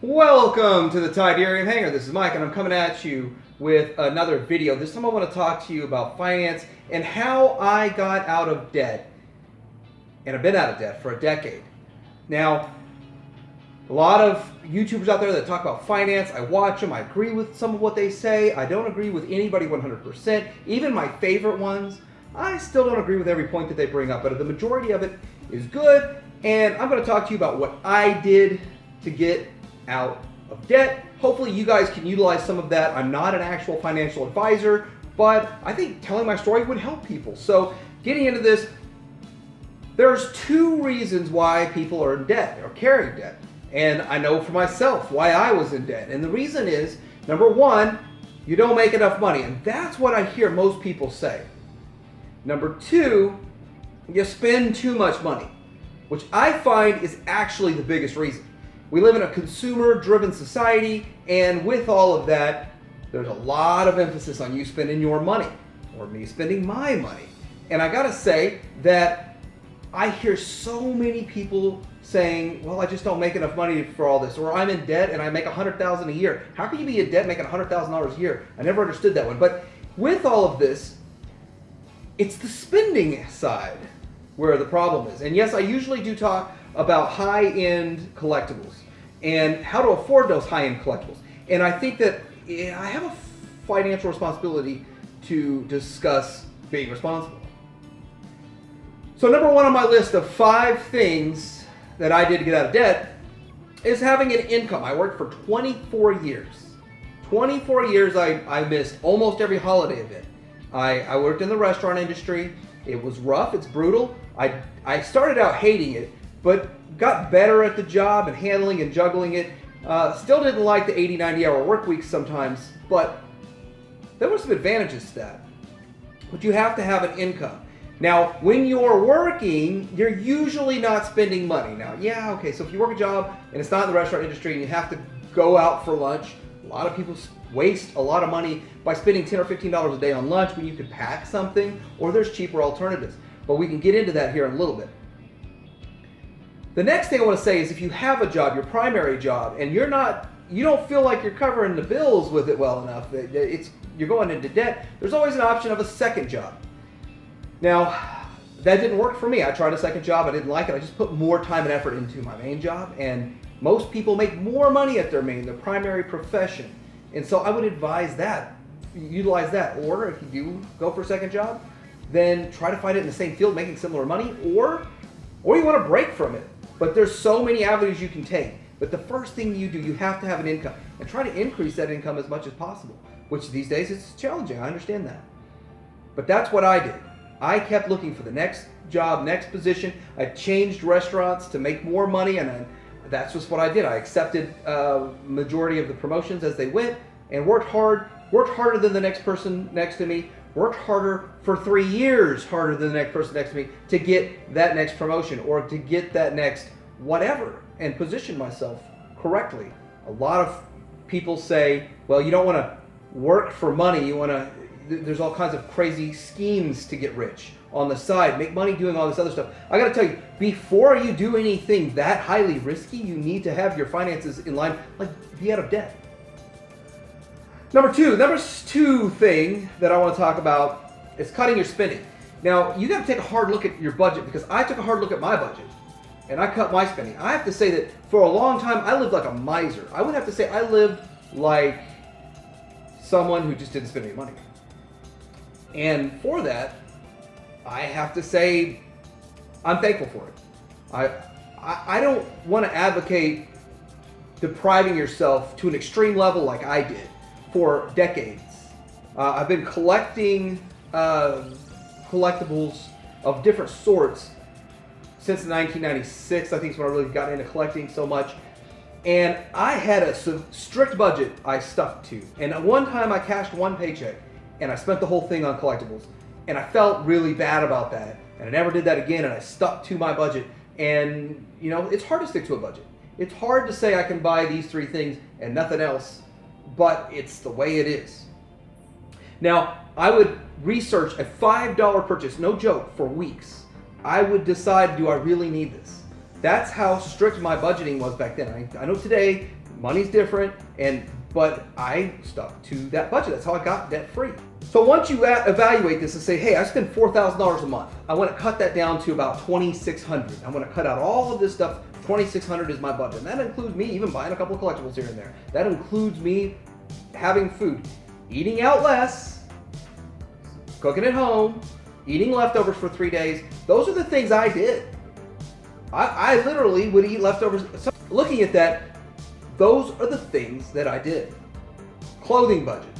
Welcome to the Tidarium Hangar. This is Mike, and I'm coming at you with another video. This time I want to talk to you about finance and how I got out of debt. And I've been out of debt for a decade. Now, a lot of YouTubers out there that talk about finance, I watch them, I agree with some of what they say. I don't agree with anybody 100%. Even my favorite ones, I still don't agree with every point that they bring up, but the majority of it is good. And I'm going to talk to you about what I did to get out of debt. Hopefully you guys can utilize some of that. I'm not an actual financial advisor, but I think telling my story would help people. So getting into this, there's two reasons why people are in debt or carrying debt. And I know for myself why I was in debt. And the reason is, number one, you don't make enough money. And that's what I hear most people say. Number two, you spend too much money, which I find is actually the biggest reason. We live in a consumer-driven society, and with all of that, there's a lot of emphasis on you spending your money, or me spending my money. And I gotta say that I hear so many people saying, well, I just don't make enough money for all this, or I'm in debt and I make $100,000 a year. How can you be in debt making $100,000 a year? I never understood that one. But with all of this, it's the spending side where the problem is. And yes, I usually do talk about high-end collectibles and how to afford those high-end collectibles. And I think that I have a financial responsibility to discuss being responsible. So number one on my list of 5 things that I did to get out of debt is having an income. I worked for 24 years. 24 years I missed almost every holiday event. I worked in the restaurant industry. It was rough, it's brutal. I started out hating it, but got better at the job and handling and juggling it. Still didn't like the 80, 90-hour work weeks sometimes, but there were some advantages to that. But you have to have an income. Now, when you're working, you're usually not spending money. Now, yeah, okay, so if you work a job and it's not in the restaurant industry and you have to go out for lunch, a lot of people waste a lot of money by spending $10 or $15 a day on lunch when you could pack something, or there's cheaper alternatives. But we can get into that here in a little bit. The next thing I want to say is if you have a job, your primary job, and you don't feel like you're covering the bills with it well enough, you're going into debt, there's always an option of a second job. Now, that didn't work for me. I tried a second job, I didn't like it. I just put more time and effort into my main job, and most people make more money at their primary profession. And so I would advise that, utilize that. Or if you do go for a second job, then try to find it in the same field making similar money, or you want to break from it. But there's so many avenues you can take. But the first thing you do, you have to have an income and try to increase that income as much as possible, which these days is challenging. I understand that. But that's what I did. I kept looking for the next job, next position. I changed restaurants to make more money, and that's just what I did. I accepted majority of the promotions as they went and worked harder than the next person next to me, worked harder for 3 years harder than the next person next to me to get that next promotion or to get that next whatever and position myself correctly. A lot of people say, well, you don't want to work for money. There's all kinds of crazy schemes to get rich on the side, make money doing all this other stuff. I got to tell you, before you do anything that highly risky, you need to have your finances in line, like be out of debt. Number two thing that I want to talk about is cutting your spending. Now, you got to take a hard look at your budget, because I took a hard look at my budget and I cut my spending. I have to say that for a long time, I lived like a miser. I would have to say I lived like someone who just didn't spend any money. And for that, I have to say I'm thankful for it. I don't want to advocate depriving yourself to an extreme level like I did for decades. I've been collecting collectibles of different sorts since 1996. I think is when I really got into collecting so much. And I had a strict budget I stuck to. And at one time I cashed one paycheck and I spent the whole thing on collectibles. And I felt really bad about that. And I never did that again, and I stuck to my budget. And, it's hard to stick to a budget. It's hard to say I can buy these 3 things and nothing else, but it's the way it is. Now, I would research a $5 purchase, no joke, for weeks. I would decide, do I really need this? That's how strict my budgeting was back then. I know today money's different, but I stuck to that budget. That's how I got debt free. So once you evaluate this and say, hey, I spend $4,000 a month. I want to cut that down to about $2,600. I want to cut out all of this stuff. $2,600 is my budget. And that includes me even buying a couple of collectibles here and there. That includes me having food, eating out less, cooking at home, eating leftovers for 3 days. Those are the things I did. I literally would eat leftovers. So looking at that, those are the things that I did. Clothing budget.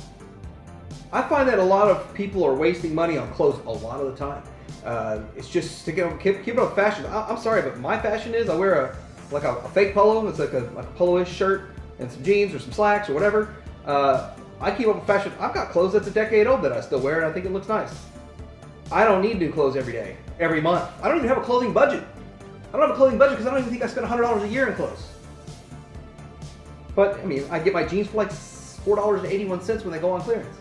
I find that a lot of people are wasting money on clothes a lot of the time. It's just keep it on fashion. I'm sorry, but my fashion is I wear a fake polo. It's like a polo-ish shirt and some jeans or some slacks or whatever. I keep up with fashion. I've got clothes that's a decade old that I still wear and I think it looks nice. I don't need new clothes every day, every month. I don't even have a clothing budget. I don't have a clothing budget because I don't even think I spend $100 a year in clothes. But I mean, I get my jeans for like $4.81 when they go on clearance.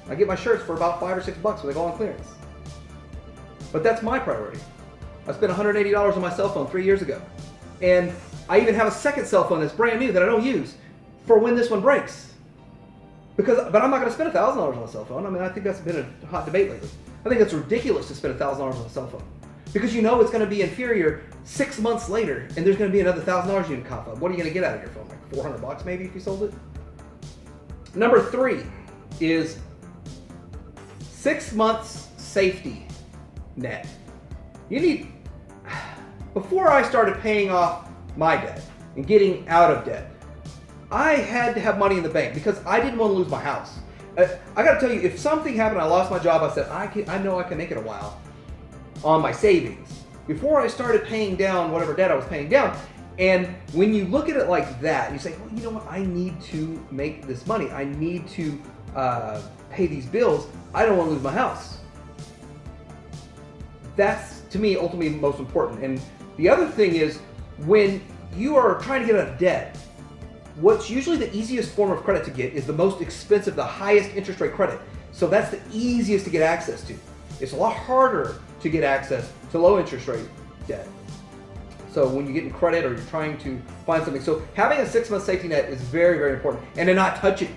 I get my shirts for about $5 or $6 when they go on clearance. But that's my priority. I spent $180 on my cell phone 3 years ago. And I even have a second cell phone that's brand new that I don't use for when this one breaks. But I'm not going to spend $1,000 on a cell phone. I mean, I think that's been a hot debate lately. I think it's ridiculous to spend $1,000 on a cell phone. Because you know it's going to be inferior 6 months later, and there's going to be another $1,000 you can cough up. What are you going to get out of your phone? Like $400 maybe if you sold it? Number 3 is 6 months safety net. You need, before I started paying off my debt and getting out of debt, I had to have money in the bank because I didn't want to lose my house. I got to tell you, if something happened, I lost my job, I said, I know I can make it a while on my savings before I started paying down whatever debt I was paying down. And when you look at it like that, you say, well, you know what? I need to make this money. I need to pay these bills. I don't want to lose my house. That's, to me, ultimately most important. And the other thing is, when you are trying to get out of debt, what's usually the easiest form of credit to get is the most expensive, the highest interest rate credit. So that's the easiest to get access to. It's a lot harder to get access to low interest rate debt. So when you get in credit or you're trying to find something. So having a 6 month safety net is very, very important. And to not touch it.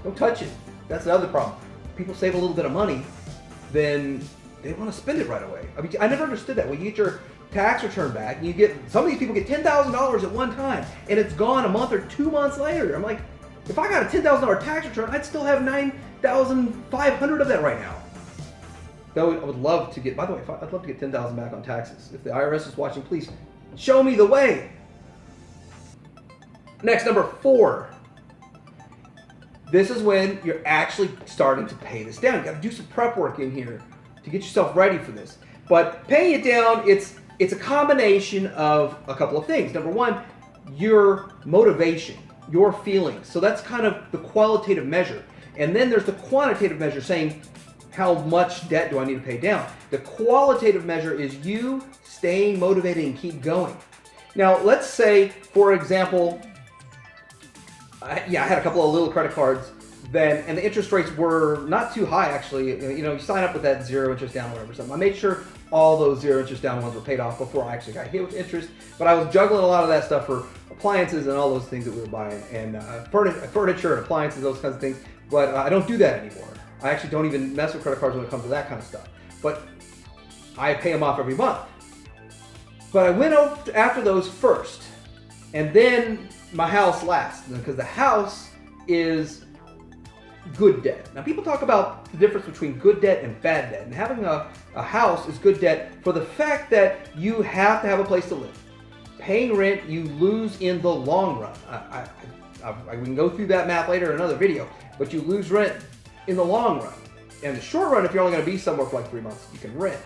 Don't touch it. That's another problem. People save a little bit of money, then they want to spend it right away. I mean, I never understood that. When you get your tax return back, and you get, some of these people get $10,000 at one time, and it's gone a month or 2 months later. I'm like, if I got a $10,000 tax return, I'd still have $9,500 of that right now. Though I would love to get, by the way, I'd love to get $10,000 back on taxes. If the IRS is watching, please show me the way. Next, number 4. This is when you're actually starting to pay this down. You got to do some prep work in here to get yourself ready for this. But paying it down, it's a combination of a couple of things. Number 1, your motivation, your feelings. So that's kind of the qualitative measure. And then there's the quantitative measure saying, how much debt do I need to pay down? The qualitative measure is you staying motivated and keep going. Now, let's say, for example, I had a couple of little credit cards then, and the interest rates were not too high, actually. You know, you sign up with that 0 interest down, whatever. Something. I made sure all those 0 interest down ones were paid off before I actually got hit with interest. But I was juggling a lot of that stuff for appliances and all those things that we were buying, and furniture and appliances, those kinds of things. But I don't do that anymore. I actually don't even mess with credit cards when it comes to that kind of stuff. But I pay them off every month. But I went after those first, and then my house last, because the house is good debt. Now, people talk about the difference between good debt and bad debt, and having a house is good debt for the fact that you have to have a place to live. Paying rent, you lose in the long run. We can go through that math later in another video, but you lose rent in the long run. In the short run, if you're only going to be somewhere for like 3 months, you can rent.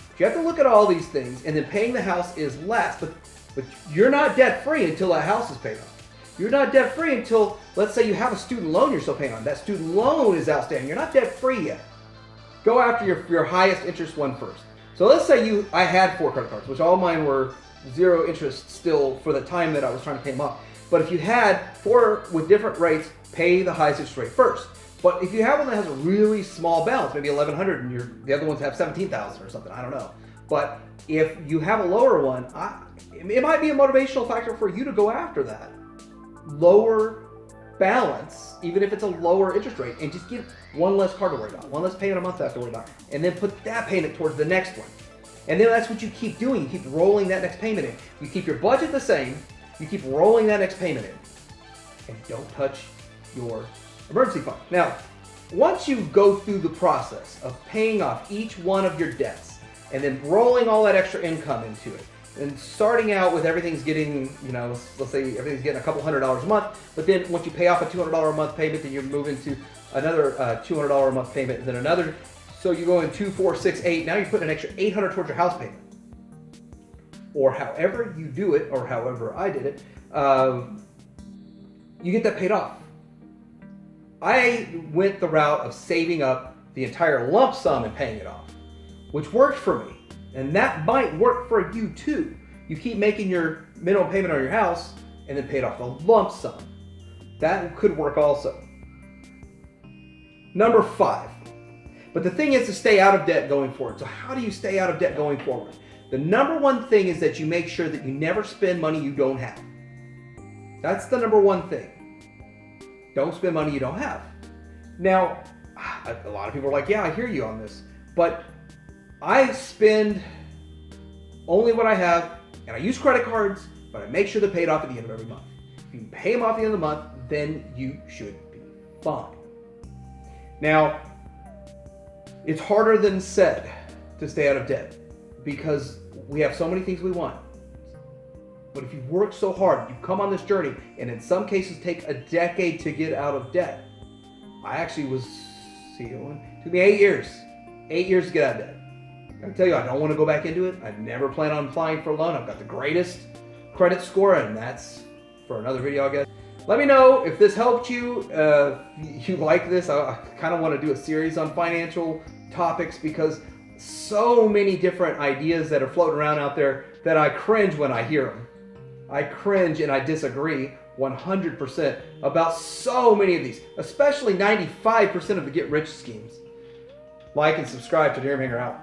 But you have to look at all these things, and then paying the house is last. But you're not debt free until that house is paid off. You're not debt free until, let's say you have a student loan you're still paying on. That student loan is outstanding. You're not debt free yet. Go after your highest interest one first. So let's say I had 4 credit cards, which all mine were 0 interest still for the time that I was trying to pay them off. But if you had 4 with different rates, pay the highest interest rate first. But if you have one that has a really small balance, maybe $1,100, and the other ones have $17,000 or something, I don't know. But if you have a lower one, it might be a motivational factor for you to go after that. lower balance, even if it's a lower interest rate, and just get one less car to worry about, one less payment a month to have to worry about, and then put that payment towards the next one. And then that's what you keep doing. You keep rolling that next payment in. You keep your budget the same, you keep rolling that next payment in, and don't touch your emergency fund. Now, once you go through the process of paying off each one of your debts and then rolling all that extra income into it, and starting out with everything's getting, let's say everything's getting a couple $100s a month, but then once you pay off a $200 a month payment, then you're moving to another $200 a month payment, and then another, so you go in 2, 4, 6, 8, now you're putting an extra $800 towards your house payment. Or however you do it, or however I did it, you get that paid off. I went the route of saving up the entire lump sum and paying it off, which worked for me. And that might work for you too. You keep making your minimum payment on your house and then pay it off the lump sum. That could work also. Number 5. But the thing is to stay out of debt going forward. So how do you stay out of debt going forward? The number one thing is that you make sure that you never spend money you don't have. That's the number one thing. Don't spend money you don't have. Now, a lot of people are like, yeah, I hear you on this, but I spend only what I have, and I use credit cards, but I make sure they're paid off at the end of every month. If you pay them off at the end of the month, then you should be fine. Now, it's harder than said to stay out of debt because we have so many things we want. But if you've worked so hard, you've come on this journey, and in some cases take a decade to get out of debt. I actually it took me 8 years. 8 years to get out of debt. I can tell you, I don't want to go back into it. I never plan on applying for a loan. I've got the greatest credit score, and that's for another video, I guess. Let me know if this helped you. You like this. I kind of want to do a series on financial topics because so many different ideas that are floating around out there that I cringe when I hear them. I cringe and I disagree 100% about so many of these, especially 95% of the get-rich schemes. Like and subscribe to Deer Hanger out.